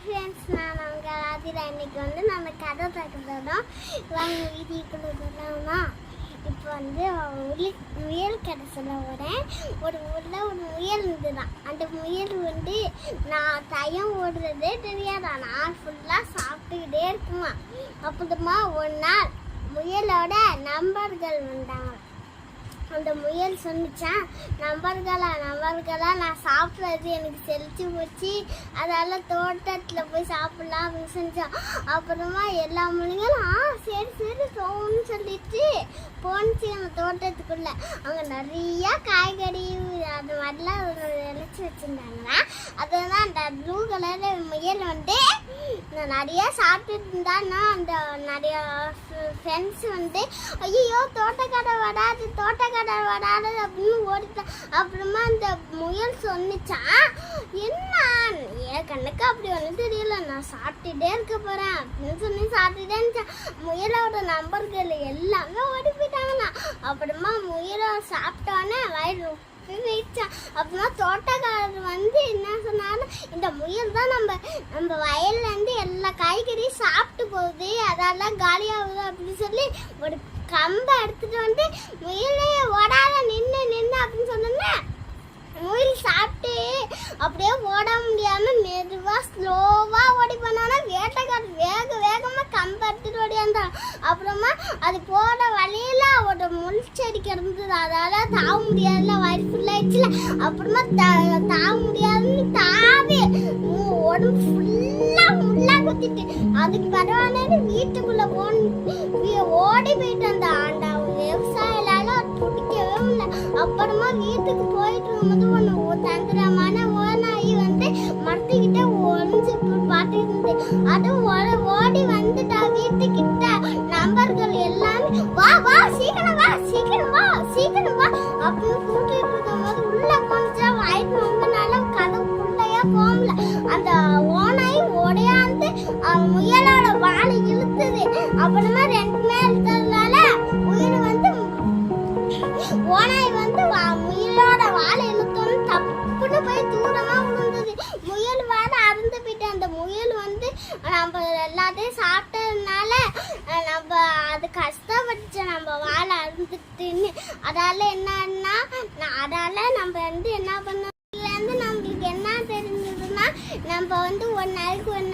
Friends, நான் உங்கள் ஆதிரா. இன்னைக்கு நம்ம கதை பார்க்குறோம். வாங்க வீடியோக்குள்ள போகலாமா? இப்போ முயல் கதை சொல்ல வரேன். ஒரு ஊரில் ஒரு முயல் இருந்துதான். அந்த முயல் நான் தயம் ஓடுறதே தெரியாதா. நான் ஃபுல்லாக சாப்பிட்டுக்கிட்டே இருக்குமா. அப்புறமா ஒரு நாள் முயலோட நண்பர்கள் வந்தாங்க. அந்த முயல் சொன்னிச்சான், நம்பர்களா நான் சாப்பிட்றது எனக்கு செழிச்சு போச்சு, அதால தோட்டத்தில் போய் சாப்பிடலாம் அப்படின்னு செஞ்சான். அப்புறமா எல்லா முனிங்களும் சரி போகணும்னு சொல்லிட்டு போனுச்சு அந்த தோட்டத்துக்குள்ள. அங்கே நிறையா காய்கறி அது மாதிரிலாம் விளைச்சி வச்சுருந்தாங்களா. அதெல்லாம் அந்த ப்ளூ கலர் முயல் நிறையா சாப்பிட்டுட்டு இருந்தான்னா அந்த நிறையா ஃப்ரெண்ட்ஸ் ஐயோ தோட்டக்கடை வராது அப்படின்னு ஓடிட்டான். அப்புறமா அந்த முயல் சொன்னிச்சான், என்ன என் கண்ணுக்கு அப்படி ஒன்றும் தெரியல, நான் சாப்பிட்டுட்டே இருக்க போறேன் அப்படின்னு சொல்லி சாப்பிட்டுட்டே இருந்துச்சான். முயலோட நம்பர்கள் எல்லாமே ஓடி போயிட்டாங்கண்ணா. அப்புறமா முயலை சாப்பிட்டோன்னே வயிறு போயிடுச்சான். அப்புறமா தோட்டக்காரர் என்ன சொன்னாலும், இந்த முயல் தான் நம்ம வயல்ல இருந்து எல்லா காய்கறியும் சாப்பிட்டு போகுது, அதெல்லாம் காலியாகுது அப்படின்னு சொல்லி ஒரு கம்பை எடுத்துட்டு முயலே ஓடாத நின்று அப்படின்னு சொன்னோன்னே முயல் சாப்பிட்டு அப்படியே ஓட முடியாம மெதுவா ஸ்லோவா ஓடி போனானா வேட்டக்காரர் வேகமா கம்பை எடுத்துட்டு ஓடியாந்தான். அப்புறமா அது போற வழியில ஒரு முள் செடி கிடந்தது, அதால தாவ முடியாதுல, வயிறு ஃபுல்லாயிடுச்சுல. அப்புறமா தாவ முடியாதுன்னு தாவி உடம்பு ஃபுல்லா முள்ளா குத்திட்டு அதுக்கு பரவாயில்ல வீட்டுக்குள்ள ஓடி போயிட்டு அந்த விவசாயிலால பிடிக்கவே இல்லை. அப்புறமா வீட்டுக்கு போயிட்டு இருக்கும்போது தந்திரமான ஓனாயி மரத்துக்கிட்ட ஒளிஞ்சு பாத்துட்டு இருந்தது. அது ஓடி வந்துட்டா வீட்டுக்கிட்ட. நண்பர்கள் எல்லாமே வா சீக்கிரம் வா அப்படின்னு கூட்டிட்டு இருக்கும்போது உள்ள போனச்சா வயிற்று வந்தனால கதவுக்குள்ளையா போகல. அந்த ஓனாயி ஓடையாந்து முயலோட வாழை இழுத்துது. அப்புறமா ரெண்டுமே இழுத்ததுனால முயல் ஓனாய் முயலோட வாழை இழுத்தோன்னு தப்புன்னு போய் தூரமா விழுந்தது. முயல் வாழ அறுந்து போயிட்டு. அந்த முயல் நம்ம எல்லாத்தையும் சாப்பிட்டதுனால நம்ம அது கஷ்டப்பட்டுச்சு, நம்ம வாழை அறுந்துட்டுன்னு. அதால என்னன்னா நம்ம என்ன பண்ணோம், நம்மளுக்கு என்ன தெரிஞ்சதுன்னா, நம்ம ஒரு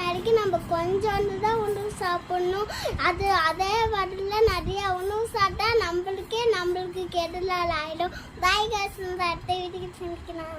நாளைக்கு நம்ம கொஞ்சோண்டு தான் உணவு சாப்பிடணும். அதே வடல நிறைய உணவு சாப்பிட்டா நம்மளுக்கு கெடுதல் ஆயிடும். பாய் காசு அடுத்த வீட்டுக்கு செஞ்சுக்கலாம்.